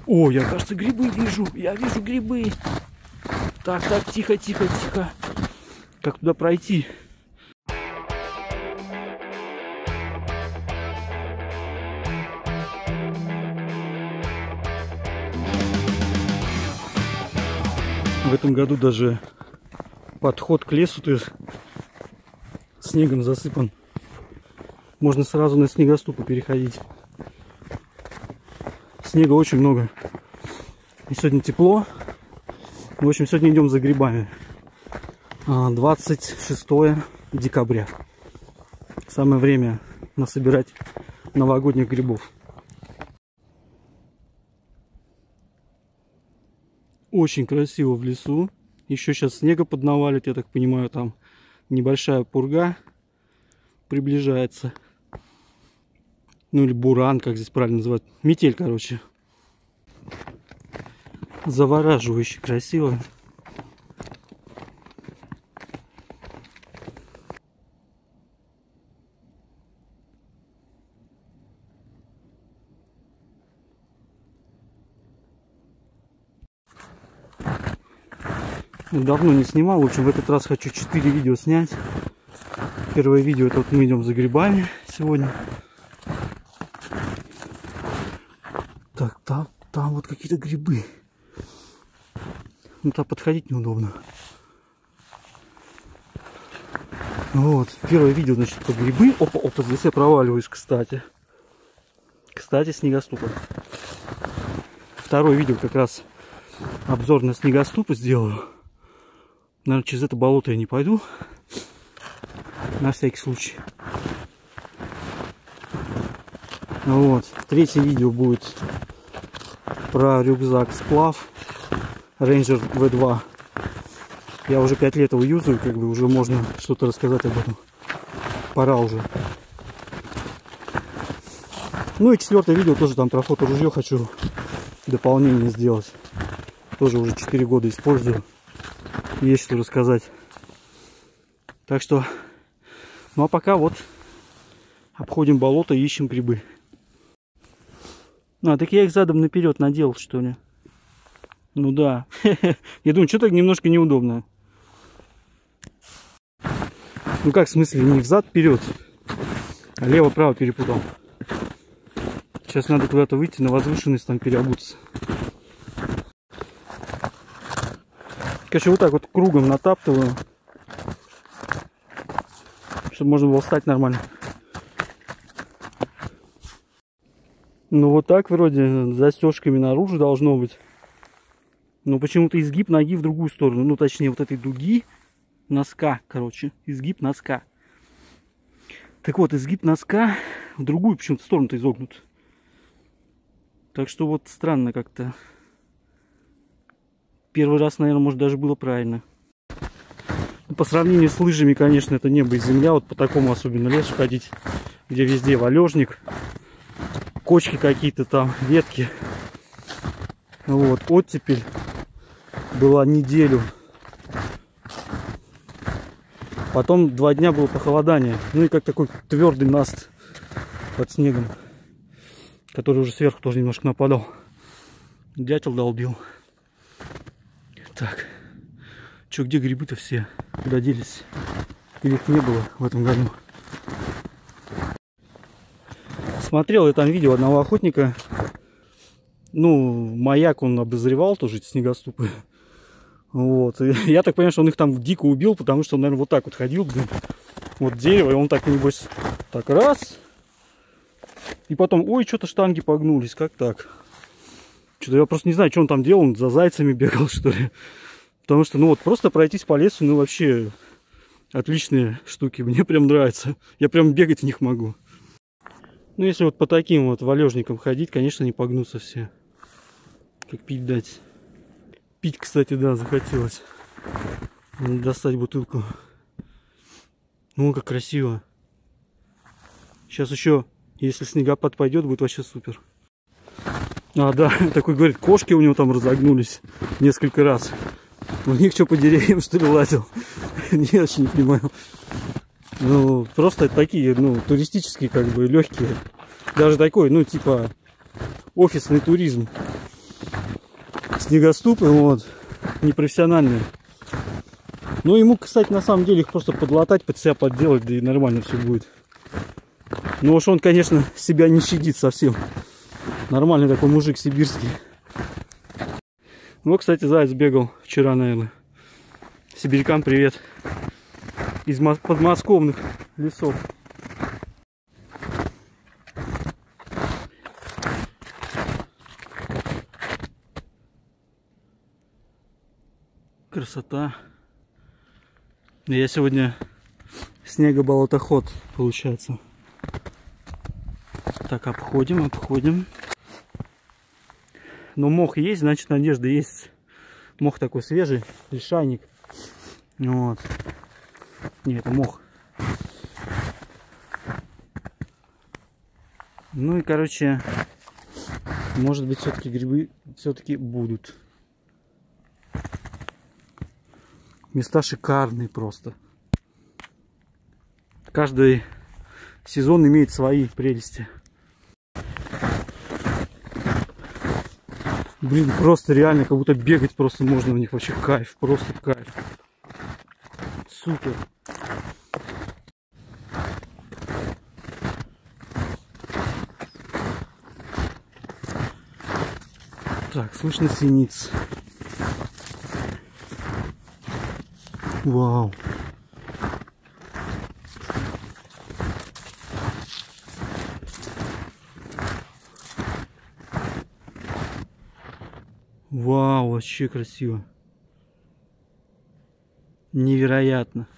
О, я, кажется, грибы вижу. Я вижу грибы. Так, тихо, тихо, тихо. Как туда пройти? В этом году даже подход к лесу-то снегом засыпан. Можно сразу на снегоступы переходить. Снега очень много. И сегодня тепло. В общем, сегодня идем за грибами. 26 декабря. Самое время насобирать новогодних грибов. Очень красиво в лесу. Еще сейчас снега поднавалит, я так понимаю, там небольшая пурга приближается. Ну или буран, как здесь правильно называют. Метель, короче. Завораживающе красиво. Давно не снимал. В общем, в этот раз хочу 4 видео снять. Первое видео — это вот мы идем за грибами сегодня. Так, там вот какие-то грибы. Ну, там подходить неудобно. Вот, первое видео, значит, по грибы. Опа, здесь я проваливаюсь, кстати. Кстати, снегоступы. Второе видео как раз обзор на снегоступы сделаю. Наверное, через это болото я не пойду. На всякий случай. Вот. Третье видео будет про рюкзак сплав Ranger V2. Я уже 5 лет его юзаю, как бы уже можно что-то рассказать об этом. Пора уже. Ну и четвертое видео тоже там про фоторужье хочу дополнение сделать. Тоже уже 4 года использую. Есть что рассказать. Так что, ну а пока вот обходим болото и ищем грибы. Так я их задом наперед наделал, что ли? Ну да. Я думаю, что-то немножко неудобно. Ну как, в смысле, не взад вперед, а лево-право перепутал. Сейчас надо куда-то выйти на возвышенность, там переобуться. Короче, вот так вот кругом натаптываю, чтобы можно было встать нормально. Ну вот так вроде с застежками наружу должно быть. Но почему-то изгиб ноги в другую сторону. Ну точнее вот этой дуги носка, короче. Изгиб носка. Так вот, изгиб носка в другую почему-то сторону-то изогнут. Так что вот странно как-то. Первый раз, наверное, может даже было правильно. По сравнению с лыжами, конечно, это небо и земля. Вот по такому особенно лесу ходить, где везде валежник, кочки какие-то там, ветки. Вот, оттепель была неделю. Потом 2 дня было похолодание. Ну и как такой твердый наст под снегом, который уже сверху тоже немножко нападал. Дятел долбил. Так, что, где грибы-то все? Куда делись? Или их не было в этом году? Смотрел я там видео одного охотника. Ну, маяк он обозревал тоже, эти снегоступы. Вот. И я так понимаю, что он их там дико убил, потому что он, наверное, вот так вот ходил, блин. Вот дерево, и он так, небось, так раз. И потом, ой, что-то штанги погнулись, как так? Что-то я просто не знаю, что он там делал, он за зайцами бегал, что ли. Потому что, ну вот, просто пройтись по лесу, ну вообще отличные штуки. Мне прям нравится. Я прям бегать в них могу. Ну, если вот по таким вот валежникам ходить, конечно, не погнутся все. Как пить дать. Пить, кстати, да, захотелось. Надо достать бутылку. Ну, как красиво. Сейчас еще, если снегопад пойдет, будет вообще супер. А, да, такой говорит, кошки у него там разогнулись несколько раз. У них что, по деревьям, что ли, лазил? Я вообще не понимаю. Ну, просто такие, ну, туристические, как бы, легкие. Даже такой, ну, типа, офисный туризм. снегоступы, вот, непрофессиональные. Но ему, кстати, на самом деле их просто подлатать, под себя подделать, да и нормально все будет. Но уж он, конечно, себя не щадит совсем. Нормальный такой мужик сибирский. Вот, кстати, заяц бегал вчера, наверное. Сибирякам привет. Из подмосковных лесов. Красота. Я сегодня снегоболотоход, получается. Так, обходим. Но мох есть, значит, надежда есть. Мох такой свежий, лишайник. Вот. Не, это мох. Ну и, короче, может быть, все-таки грибы все-таки будут. Места шикарные просто. Каждый сезон имеет свои прелести. Блин, просто реально, как будто бегать просто можно в них. Вообще кайф, просто кайф. Супер. Так, слышно синиц. Вау. Вау, вообще красиво. Невероятно.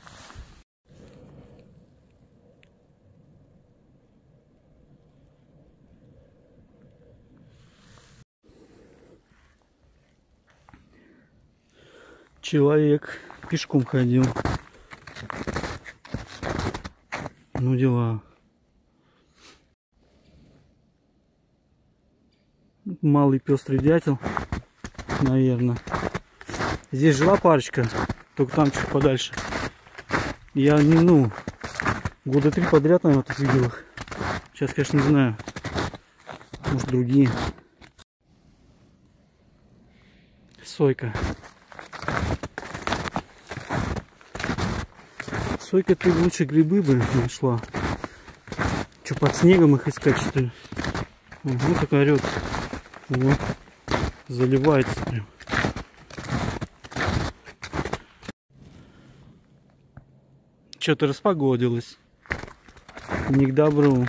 Человек пешком ходил. Ну дела. Малый пестрый дятел, наверное. Здесь жила парочка, только там чуть подальше. Я ну года 3 подряд, наверное, тут видел их. Сейчас, конечно, не знаю. Может, другие. Сойка. Сойка, ты лучше грибы бы нашла. Что, под снегом их искать, что ли? Угу, так орет. Вот. Заливается прям. Что-то распогодилось. Не к добру.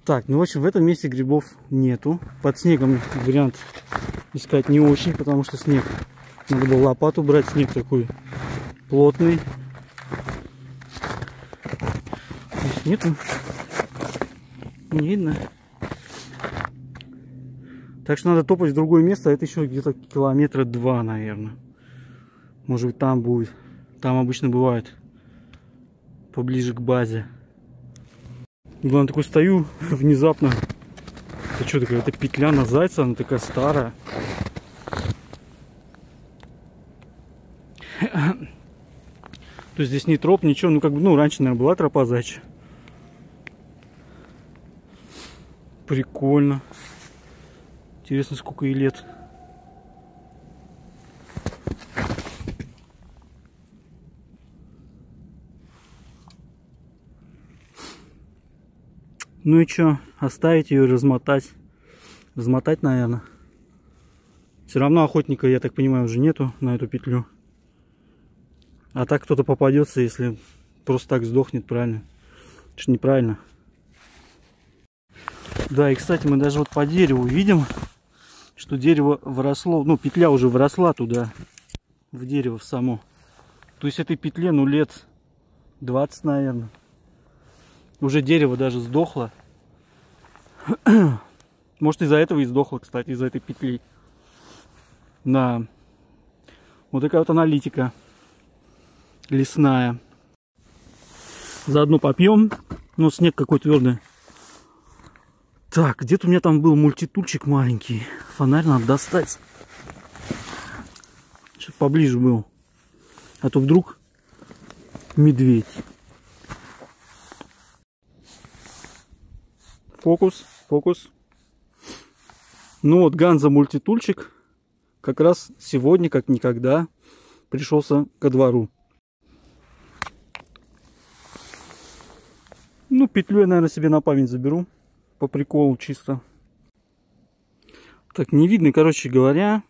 Так, ну в общем, в этом месте грибов нету. Под снегом вариант искать не очень, потому что снег. Надо было лопату брать, снег такой плотный. Здесь нету. Не видно. Так что надо топать в другое место. Это еще где-то километра 2, наверное. Может быть, там будет. Там обычно бывает. Поближе к базе. Главное, такой стою внезапно. Это что такое? Это петля на зайца, она такая старая. То есть здесь не троп, ничего. Ну, как бы, ну, раньше, наверное, была тропа зайчья. Прикольно. Интересно, сколько ей лет. Ну и что, оставить ее, размотать. Взмотать, наверное. Все равно охотника, я так понимаю, уже нету на эту петлю. А так кто-то попадется, если просто так сдохнет, правильно? Это же неправильно. Да, и кстати, мы даже вот по дереву видим, что дерево вросло, ну, петля уже вросла туда, в дерево в само. То есть этой петле, ну, лет 20, наверное. Уже дерево даже сдохло. Может, из-за этого и сдохло, кстати, из-за этой петли. Да. Вот такая вот аналитика лесная. Заодно попьем. Ну, снег какой твердый. Так, где-то у меня там был мультитульчик маленький. Фонарь надо достать. Чтобы поближе был. А то вдруг медведь. Фокус, фокус. Ну вот Ганза мультитульчик. как раз сегодня, как никогда, пришелся ко двору. Ну, петлю я, наверное, себе на память заберу. По приколу чисто. Так, не видно, короче говоря.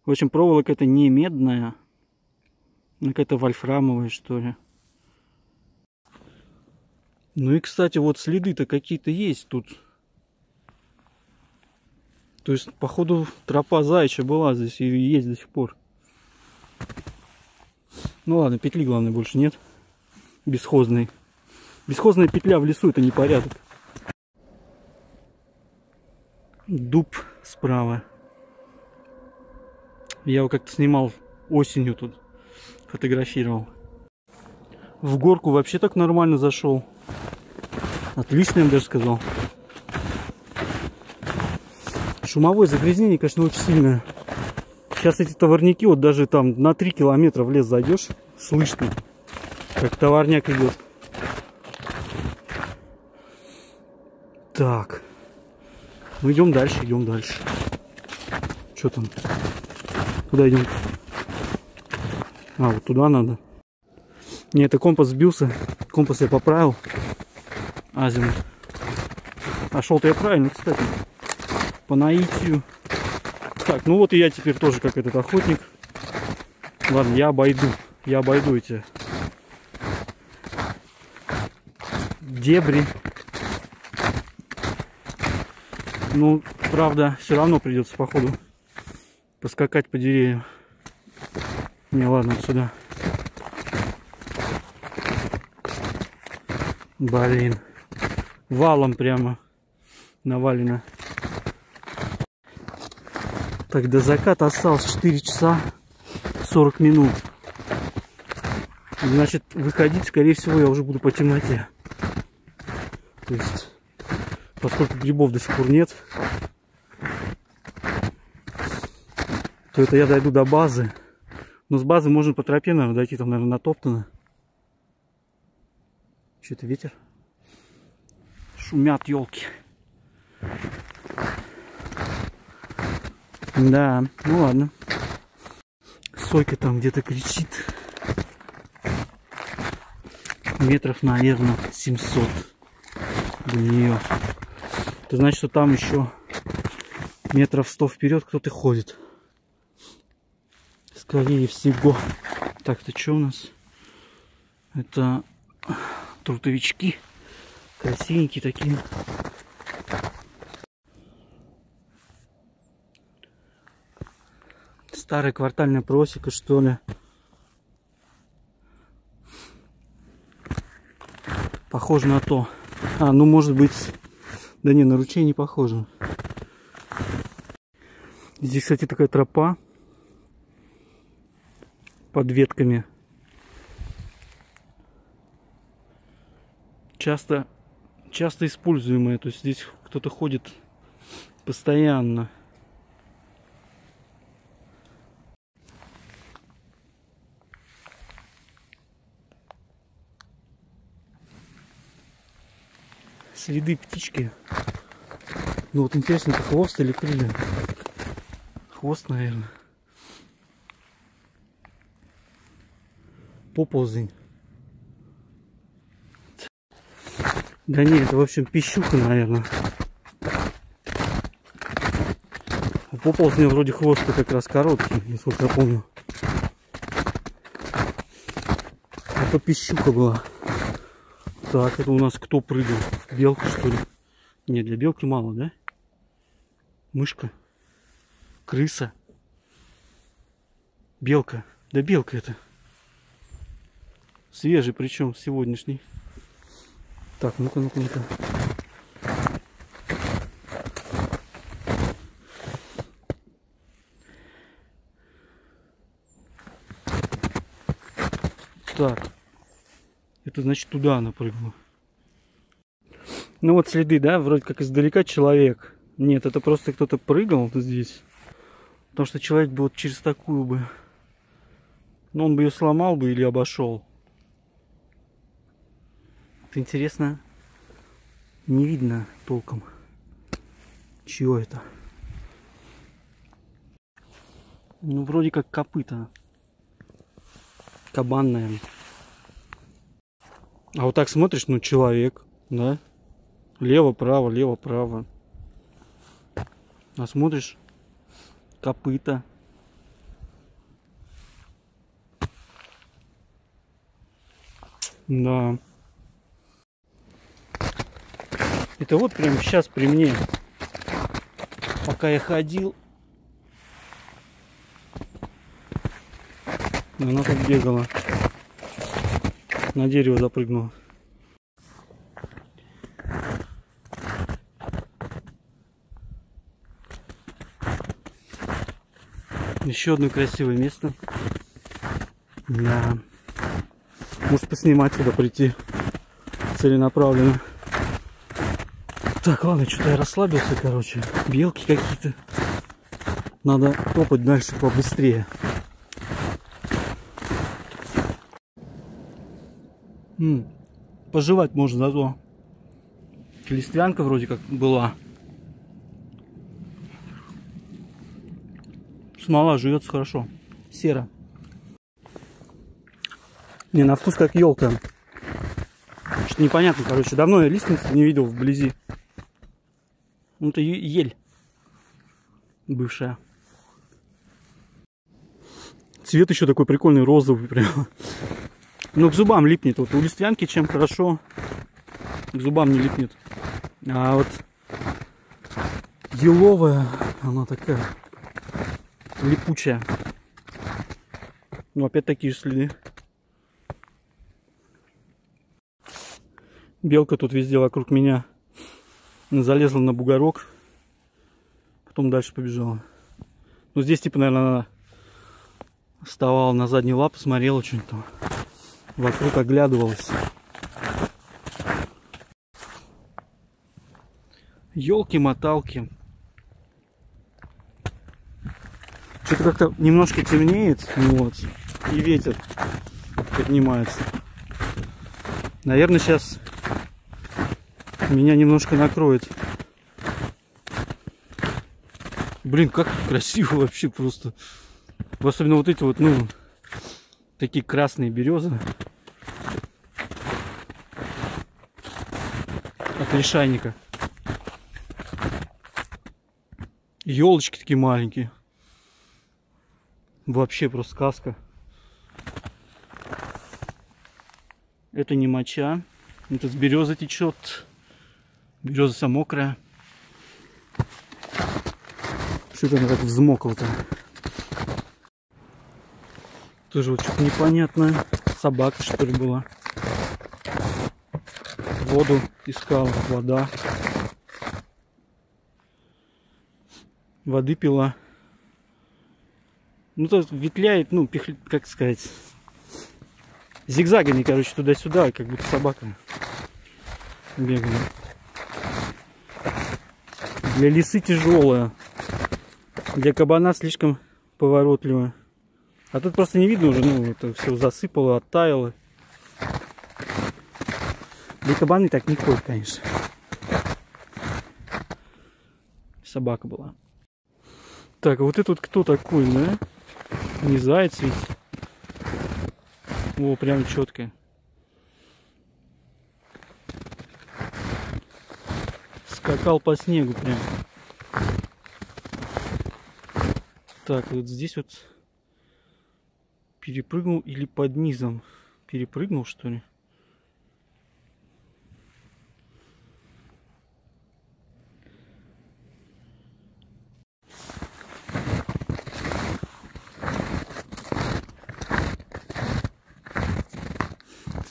В общем, проволока это не медная. Какая-то вольфрамовая, что ли. Ну и, кстати, вот следы-то какие-то есть тут. То есть, походу, тропа заячья была здесь и есть до сих пор. Ну ладно, петли, главное, больше нет. Бесхозной. Бесхозная петля в лесу — это непорядок. Дуб справа. Я его как-то снимал осенью тут. Фотографировал. В горку вообще так нормально зашел. Отлично, я бы даже сказал. Шумовое загрязнение, конечно, очень сильное. Сейчас эти товарняки, вот даже там на 3 километра в лес зайдешь, слышно, как товарняк идет. Так. Ну идем дальше, идем дальше. Что там? Куда идем? А, вот туда надо. Не, это компас сбился. Компас я поправил. Азимут. А шел-то я правильно, кстати. По наитию. Так, ну вот и я теперь тоже как этот охотник. Ладно, я обойду. Я обойду эти дебри. Ну, правда, все равно придется, походу, поскакать по деревьям. Не, ладно, сюда. Блин. Валом прямо навалено. Так, до заката осталось 4 часа 40 минут. Значит, выходить, скорее всего, я уже буду по темноте. То есть, поскольку грибов до сих пор нет, то это я дойду до базы. Но с базы можно по тропе, наверное, дойти, там, наверное, натоптано. Что-то ветер. Шумят елки. Да, ну ладно. Сойка там где-то кричит. Метров, наверное, 700 до нее. Это значит, что там еще метров 100 вперед кто-то ходит. Скорее всего. Так, это что у нас? Это трутовички. Красивенькие такие. Старая квартальная просека, что ли. Похоже на то. А, ну может быть... Да не, на ручей не похоже. Здесь, кстати, такая тропа. Под ветками. Часто используемая. То есть здесь кто-то ходит постоянно. Следы птички. Ну вот интересно, это хвост или крылья? Хвост, наверное. Поползень. Да нет, это в общем пищуха, наверное. У поползня вроде хвост как раз короткий, насколько я помню. Это пищуха была. Так, это у нас кто прыгал? Белка, что ли? Не, для белки мало, да? Мышка. Крыса. Белка. Да белка это. Свежий, причем сегодняшний. Так, ну-ка, ну-ка, ну-ка. Так. Это значит туда она прыгнула. Ну вот следы, да, вроде как издалека человек. Нет, это просто кто-то прыгал здесь. Потому что человек бы вот через такую бы... Ну, он бы ее сломал бы или обошел. Это интересно. Не видно толком. Чье это? Ну, вроде как копыта. Кабан, наверное. А вот так смотришь, ну, человек, да? Лево-право, лево-право. А смотришь, копыта. Да. Это вот прямо сейчас при мне. Пока я ходил, она тут бегала. На дерево запрыгнула. Еще одно красивое место. Да. Может поснимать сюда прийти целенаправленно. Так, ладно, что-то я расслабился, короче. Белки какие-то. Надо топать дальше побыстрее. Пожевать можно зато. Листвянка вроде как была. Смола жуется хорошо. Серо. Не, на вкус как елка. Что-то непонятно, короче. Давно я лиственницу не видел вблизи. Ну, это ель. Бывшая. Цвет еще такой прикольный, розовый прям. Но к зубам липнет. Вот у листвянки чем хорошо, к зубам не липнет. А вот еловая, она такая липучая. Ну, опять такие же следы. Белка тут везде вокруг меня залезла на бугорок. Потом дальше побежала. Ну, здесь, типа, наверное, она вставала на задние лапы, смотрела что-нибудь там. Вокруг оглядывалась. Ёлки-моталки. Что-то как-то немножко темнеет. Вот. И ветер поднимается. Наверное, сейчас меня немножко накроет. Блин, как красиво вообще просто. Особенно вот эти вот, ну, такие красные березы. От лишайника. Елочки такие маленькие. Вообще просто сказка. Это не моча. Это с березы течет. Береза вся мокрая. Что-то она так взмокла-то. Тоже вот что-то непонятное. Собака, что ли, была. Воду искала. Вода. Воды пила. Ну, тут ветляет, ну, как сказать, зигзагами, короче, туда-сюда, как будто собака бегает. Для лисы тяжелая. Для кабана слишком поворотливая. А тут просто не видно уже, ну, это все засыпало, оттаяло. Для кабаны так не ходит, конечно. Собака была. Так, а вот этот кто такой, да? Не заяц ведь. О, прям четко. Скакал по снегу прям. Так, вот здесь вот перепрыгнул или под низом. Перепрыгнул, что ли?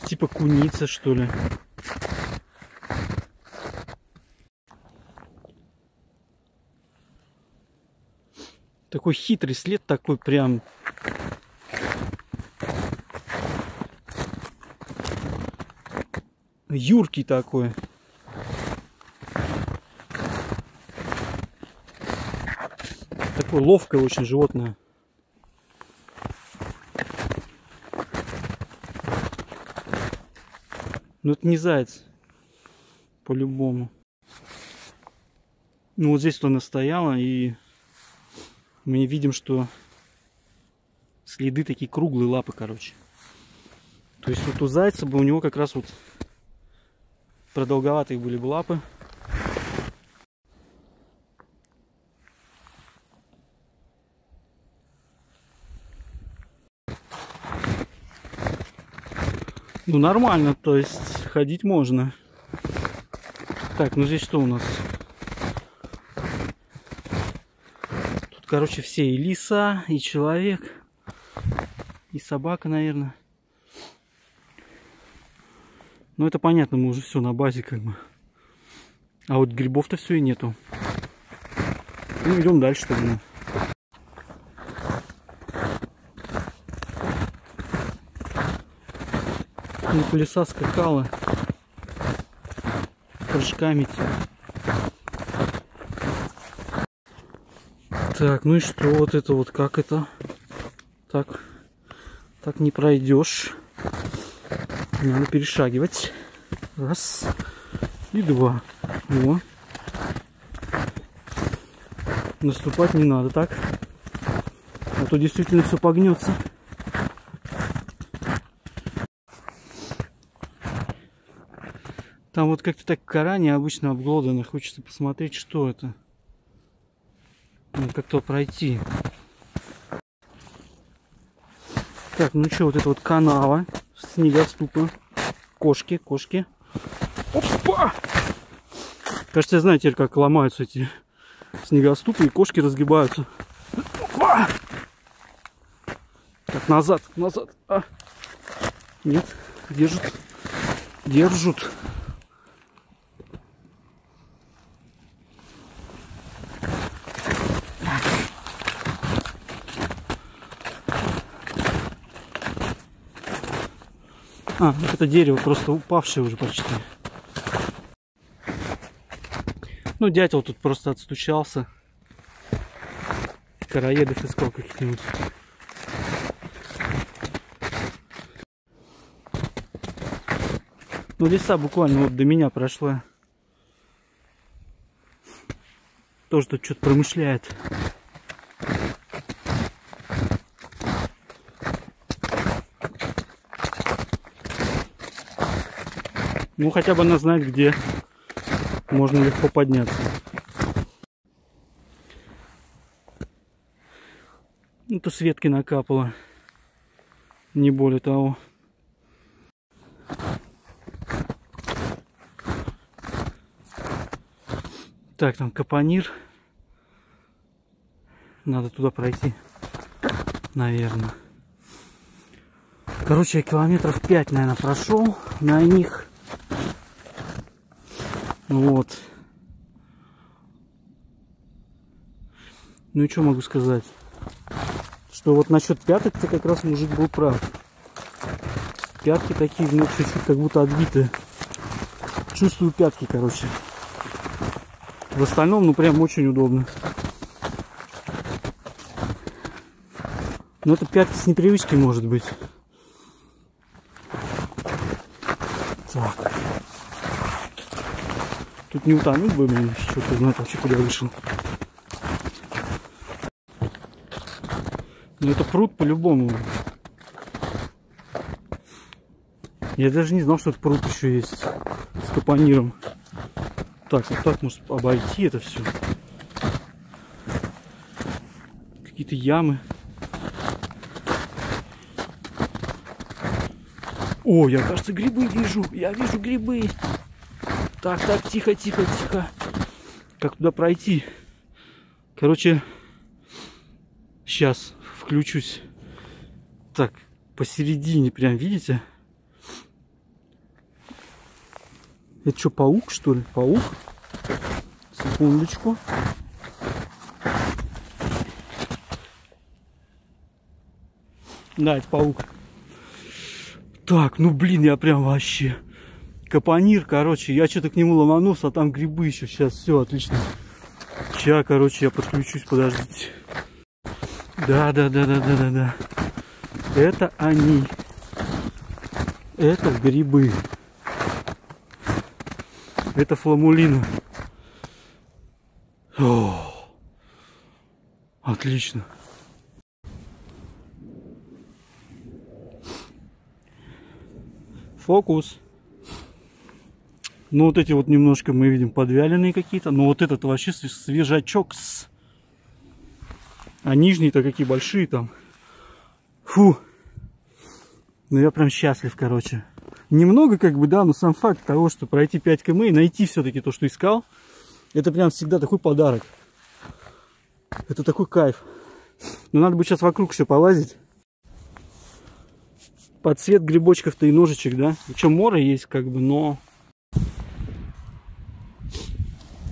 Типа куница, что ли? Такой хитрый след, такой прям. Юркий такой. Такое ловкое очень животное. Но это не заяц. По-любому. Ну вот здесь она стояла, и мы видим, что Следы такие круглые лапы, короче. То есть вот у зайца бы у него как раз вот продолговатые были бы лапы. Ну нормально, то есть ходить можно. Так, ну здесь что у нас? Тут, короче, все и лиса, и человек, и собака, наверное. Ну это понятно, мы уже все на базе как бы. А вот грибов-то все и нету. Ну идем дальше тогда. Лиса скакала прыжками. Так, ну и что вот это вот, как это? Так не пройдешь. Надо перешагивать. Раз и два. О. Наступать не надо, так? А то действительно все погнется. Там вот как-то так кора необычно обглодана. Хочется посмотреть, что это. Как-то пройти. Так, ну что, вот это вот канава. Снегоступы. Кошки. Опа! Кажется, я знаю теперь, как ломаются эти снегоступы, и кошки разгибаются. Опа! Так, назад. А. Нет, держат. А, это дерево просто упавшее уже почти. Ну, дятел тут просто отстучался. Короедов искал каких-нибудь. Ну, лиса буквально вот до меня прошла. Тоже тут что-то промышляет. Ну, хотя бы она знает, где можно легко подняться. Ну, то с ветки накапало. Не более того. Так, там капонир. Надо туда пройти, наверное. Короче, я километров 5, наверное, прошел на них. Вот. Ну и что могу сказать? Что вот насчет пяток-то как раз мужик был прав. Пятки такие, ну, чуть-чуть как будто отбитые. Чувствую пятки, короче. В остальном, ну, прям очень удобно. Но это пятки с непривычки, может быть. Так. Тут не утонуть бы, блин, что-то знать вообще, куда вышел. Но это пруд по-любому. Я даже не знал, что это пруд еще есть с капониром. Так, вот так может обойти это все. Какие-то ямы. О, я, кажется, грибы вижу. Я вижу грибы. Так, тихо. Как туда пройти? Короче, сейчас включусь. Так, посередине прям, видите? Это что, паук, что ли? Паук? Секундочку. Да, это паук. Так, ну блин, я прям вообще... Капонир, короче, я что-то к нему ломанулся, а там грибы еще. Сейчас все отлично. Сейчас, короче, я подключусь, подождите. Да. Это они. Это грибы. Это фламулина. О, отлично. фокус. Ну, вот эти вот немножко мы видим подвяленные какие-то. Но вот этот вообще свежачок. А нижние-то какие большие там. Фу. Ну, я прям счастлив, короче. Немного, как бы, да, но сам факт того, что пройти 5 км и найти все-таки то, что искал, это прям всегда такой подарок. Это такой кайф. Но надо бы сейчас вокруг еще полазить. Под цвет грибочков-то и ножичек, да? Причем море есть, как бы, но...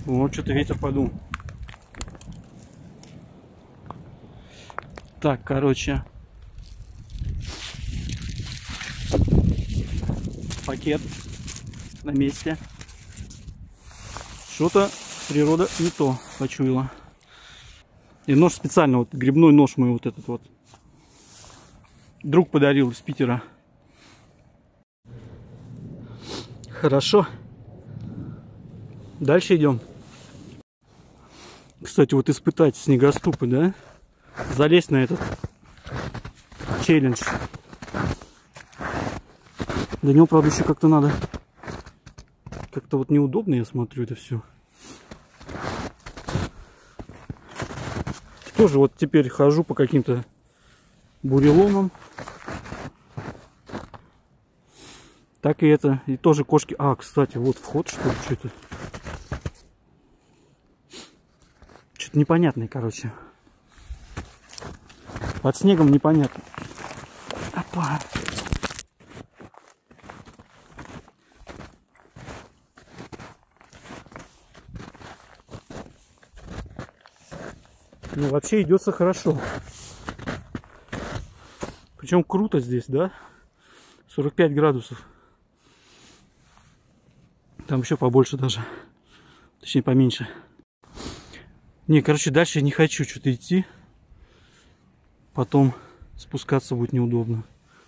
Вот, что-то ветер подул. Так, короче. Пакет на месте. Что-то природа не то почуяла. И нож специально, вот грибной нож мой вот этот вот. Друг подарил из Питера. Хорошо. Дальше идем. Кстати, вот испытать снегоступы, да? Залезть на этот челлендж. До него, правда, еще как-то надо. Как-то вот неудобно, я смотрю, это все. Тоже вот теперь хожу по каким-то буреломам. Так и это. И тоже кошки. А, кстати, вот вход, что ли, что-то. Что-то непонятное, короче. Под снегом непонятно. Опа. Ну, вообще идется хорошо. Причем круто здесь, да? 45 градусов. Там еще побольше даже. Точнее, поменьше. Не, короче, дальше не хочу что-то идти. Потом спускаться будет неудобно.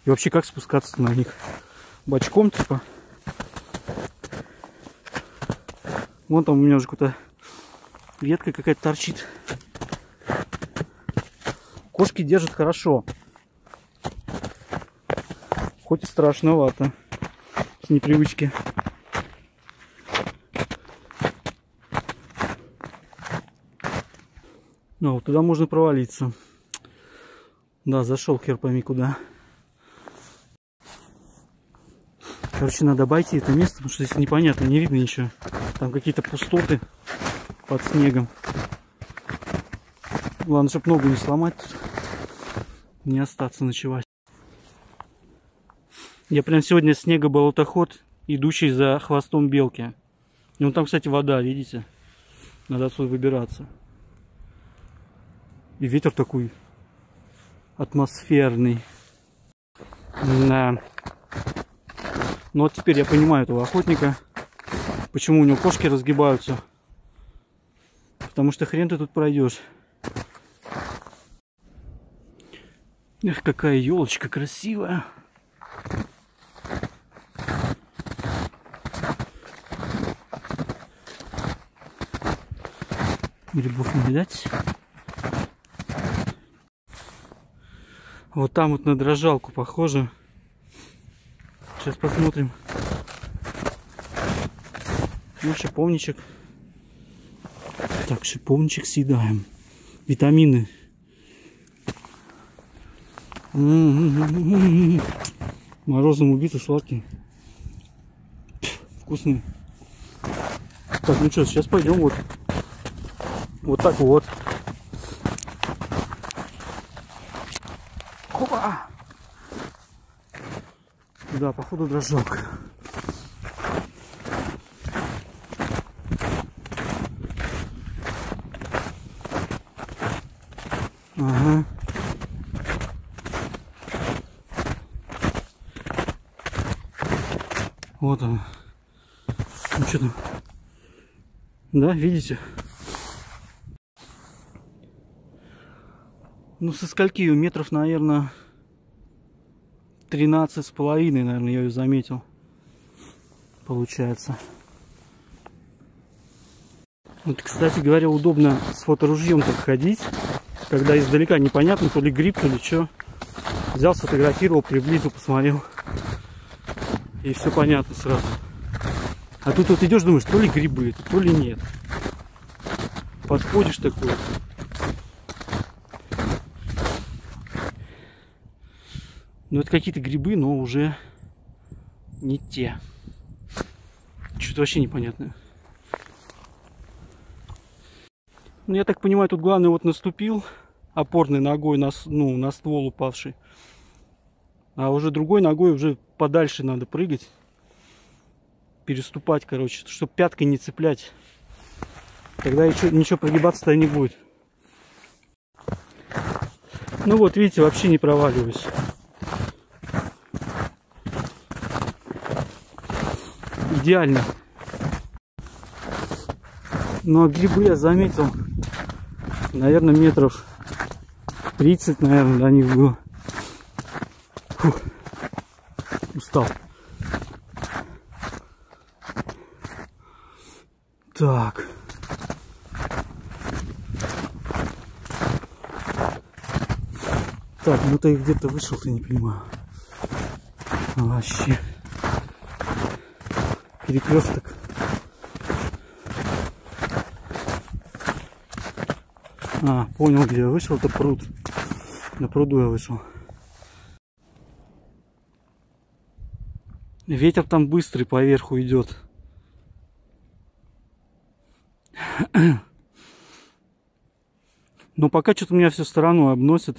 И вообще, как спускаться на них? Бочком, типа. Вон там у меня уже какая-то ветка какая-то торчит. Кошки держат хорошо. Хоть и страшновато. С непривычки. Ну, вот туда можно провалиться. Да, зашел хер пойми куда. Короче, надо обойти это место, потому что здесь непонятно, не видно ничего. Там какие-то пустоты под снегом. Главное, чтобы ногу не сломать тут. Не остаться ночевать. Я прям сегодня снегоболотоход, идущий за хвостом белки. И вон там, кстати, вода, видите? Надо отсюда выбираться. И ветер такой атмосферный. Да. Ну вот теперь я понимаю этого охотника. Почему у него кошки разгибаются. Потому что хрен ты тут пройдешь. Эх, какая елочка красивая. Грибов не видать. Вот там вот на дрожалку похоже. Сейчас посмотрим. Ну, шиповничек. Так, шиповничек съедаем. Витамины. Морозом убитый, сладкий. Вкусный. Так, ну что, сейчас пойдем вот. Вот так вот. Опа! Да, походу дрожжалка. Ага. Вот он. Ну что там? Да, видите? Ну, со скольки ее? Метров, наверное, 13,5, наверное, я ее заметил. Получается. Вот, кстати говоря, удобно с фоторужьем так ходить, когда издалека непонятно, то ли гриб, то ли что. Взял, сфотографировал, приблизил, посмотрел. И все понятно сразу. А тут вот идешь, думаешь, то ли грибы это, то ли нет. Подходишь такой. Ну это какие-то грибы, но уже не те. Что-то вообще непонятное. Ну я так понимаю, тут главное вот наступил опорной ногой на, ну, на ствол упавший. А уже другой ногой уже подальше надо прыгать. Переступать, короче, чтобы пяткой не цеплять. Тогда ничего прогибаться-то не будет. Ну вот, видите, вообще не проваливаюсь. Идеально. Но грибы я заметил, наверное, метров 30, наверное, до них было. Фух. Устал. Так. Так, ну ты где-то вышел, ты не понимаю. Вообще. Перекресток. А, понял, где я вышел, это пруд. На пруду я вышел. Ветер там быстрый поверху идет. Но пока что-то меня всю сторону обносит.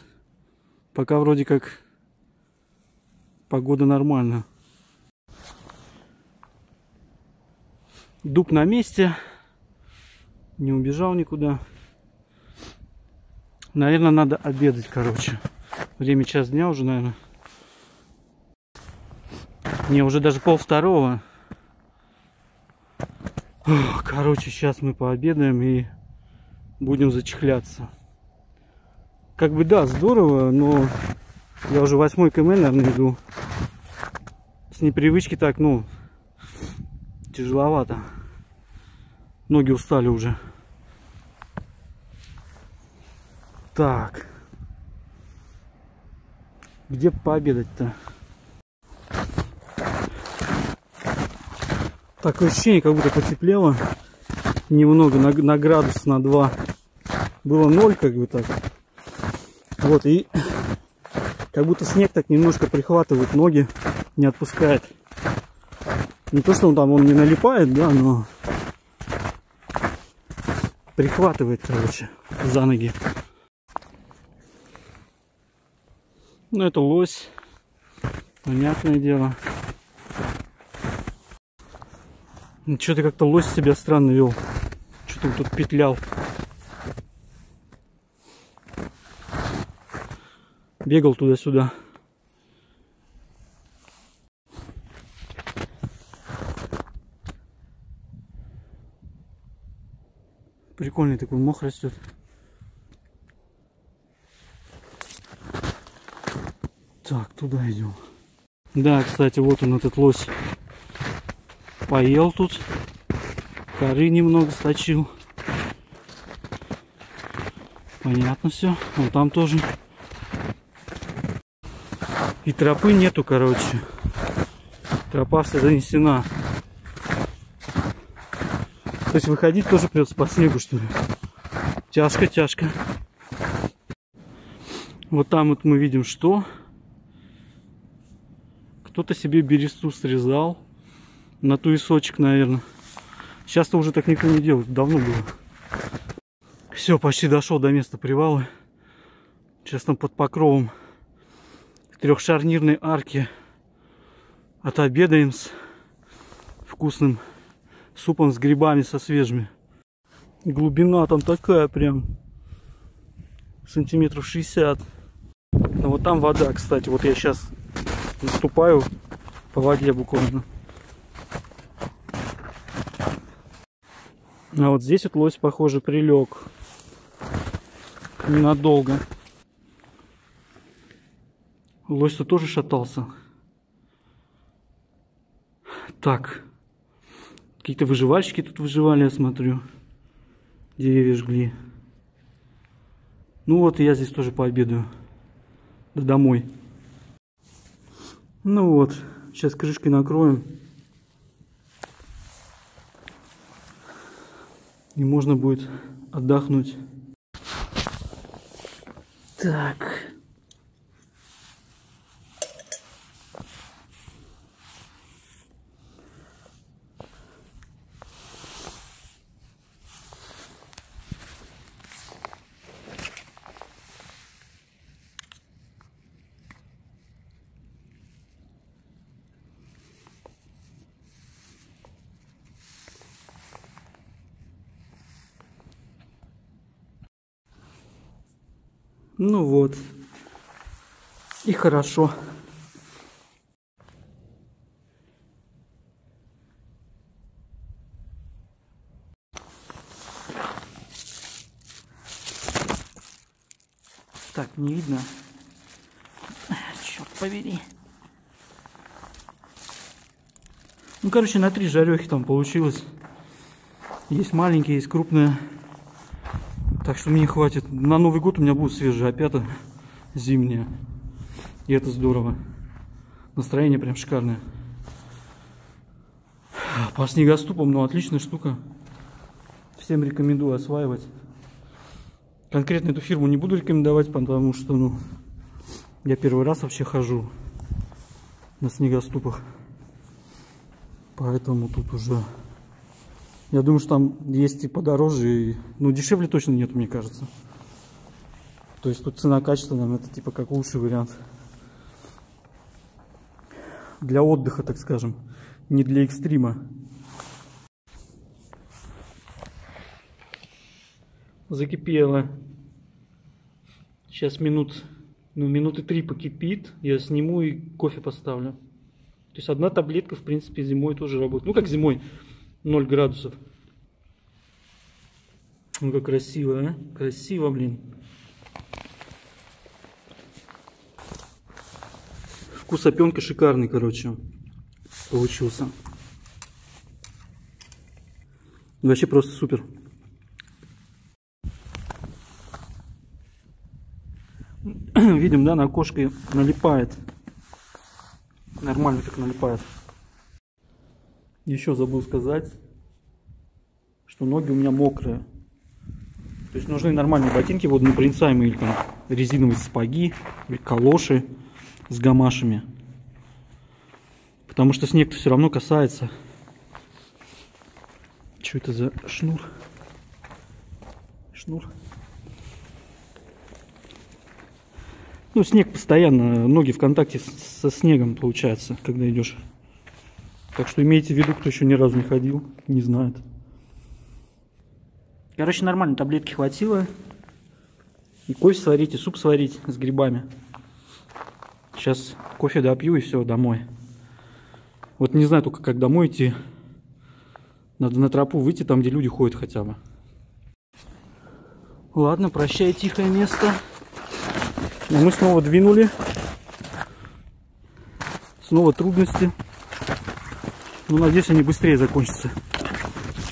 Пока вроде как погода нормальная. Дуб на месте. Не убежал никуда. Наверное, надо обедать, короче. Время 1 дня уже, наверное. Не, уже даже 1:30. Короче, сейчас мы пообедаем и будем зачехляться. Как бы да, здорово, но я уже 8 км, наверное, иду. С непривычки так, ну, тяжеловато. Ноги устали уже. Так. Где пообедать-то? Такое ощущение, как будто потеплело. Немного, на градус, на 2. Было 0, как бы так. Вот, и как будто снег так немножко прихватывает ноги, не отпускает. Не то, что он не налипает, да, но прихватывает, короче, за ноги. Ну, это лось. Понятное дело. Что-то как-то лось себя странно вел. Что-то он тут петлял. Бегал туда-сюда. Прикольный такой мох растет. Так, туда идем. Да, кстати, вот он, этот лось. Поел тут. Коры немного сточил. Понятно все. Вон там тоже. И тропы нету, короче. Тропа вся занесена. То есть выходить тоже придется по снегу, что ли. Тяжко, тяжко. Вот там вот мы видим, что кто-то себе бересту срезал. На туесочек, наверное. Сейчас-то уже так никто не делает. Давно было. Все, почти дошел до места привала. Сейчас там под покровом трехшарнирной арки отобедаем с вкусным супом с грибами, со свежими. Глубина там такая прям сантиметров 60. Но вот там вода, кстати. Вот я сейчас наступаю по воде буквально. А вот здесь вот лось, похоже, прилег. Ненадолго. Лось-то тоже шатался. Так. Какие-то выживальщики тут выживали, я смотрю. Деревья жгли. Ну вот, и я здесь тоже пообедаю. Да домой. Ну вот, Сейчас крышкой накроем. И можно будет отдохнуть. Так. Ну вот. И хорошо. Так, не видно. Черт побери. Ну, короче, на 3 жарехи там получилось. Есть маленькие, есть крупные. Так что мне хватит. На Новый год у меня будет свежая опята зимняя. И это здорово. Настроение прям шикарное. По снегоступам, ну, отличная штука. Всем рекомендую осваивать. Конкретно эту фирму не буду рекомендовать, потому что, ну, я первый раз вообще хожу на снегоступах. Поэтому тут уже... Я думаю, что там есть и подороже, и... ну, дешевле точно нет, мне кажется. То есть тут цена-качество, нам это типа как лучший вариант. Для отдыха, так скажем. Не для экстрима. Закипело. Сейчас минуты 3 покипит. Я сниму и кофе поставлю. То есть одна таблетка, в принципе, зимой тоже работает. Ну, как зимой, 0 градусов. Ну, как красиво, а? Красиво, блин. Вкус опенка шикарный, короче, получился. Вообще просто супер. Видим, да, на окошке налипает. Нормально так налипает. Еще забыл сказать, что ноги у меня мокрые. То есть нужны нормальные ботинки, водонепроницаемые, или там резиновые сапоги, или калоши с гамашами. Потому что снег-то все равно касается. Что это за шнур? Шнур. Ну, снег постоянно, ноги в контакте со снегом, получается, когда идешь. Так что имейте в виду, кто еще ни разу не ходил, не знает. Короче, нормально, таблетки хватило. И кофе сварить, и суп сварить с грибами. Сейчас кофе допью и все, домой. Вот не знаю только, как домой идти. Надо на тропу выйти, там, где люди ходят хотя бы. Ладно, прощай, тихое место. И мы снова двинули. Снова трудности. Ну, надеюсь, они быстрее закончатся,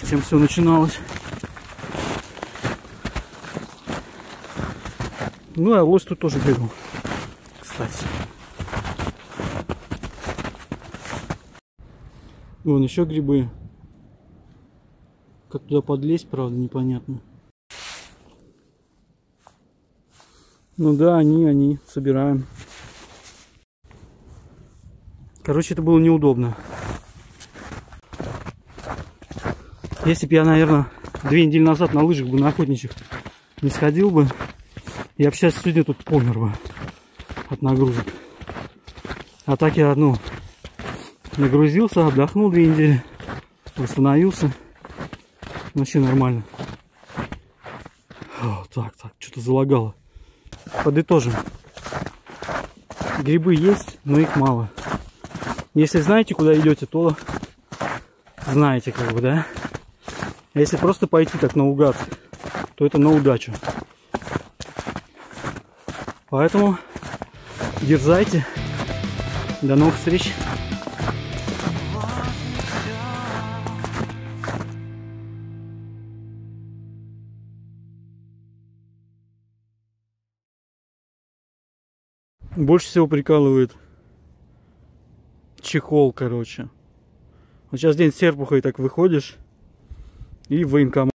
чем все начиналось. Ну, а лось тут тоже бегал, кстати. Вон еще грибы. Как туда подлезть, правда, непонятно. Ну да, они, собираем. Короче, это было неудобно. Если бы я, наверное, 2 недели назад на лыжах бы, на охотничьих не сходил бы, я бы сейчас сегодня тут помер бы от нагрузок. А так я, ну, нагрузился, отдохнул 2 недели, восстановился. Вообще нормально. О, так, что-то залагало. Подытожим. Грибы есть, но их мало. Если знаете, куда идете, то знаете, как бы, да? А если просто пойти так наугад, то это на удачу. Поэтому дерзайте. До новых встреч. Больше всего прикалывает чехол, короче. Вот сейчас день с серпухой так выходишь и в военкомат.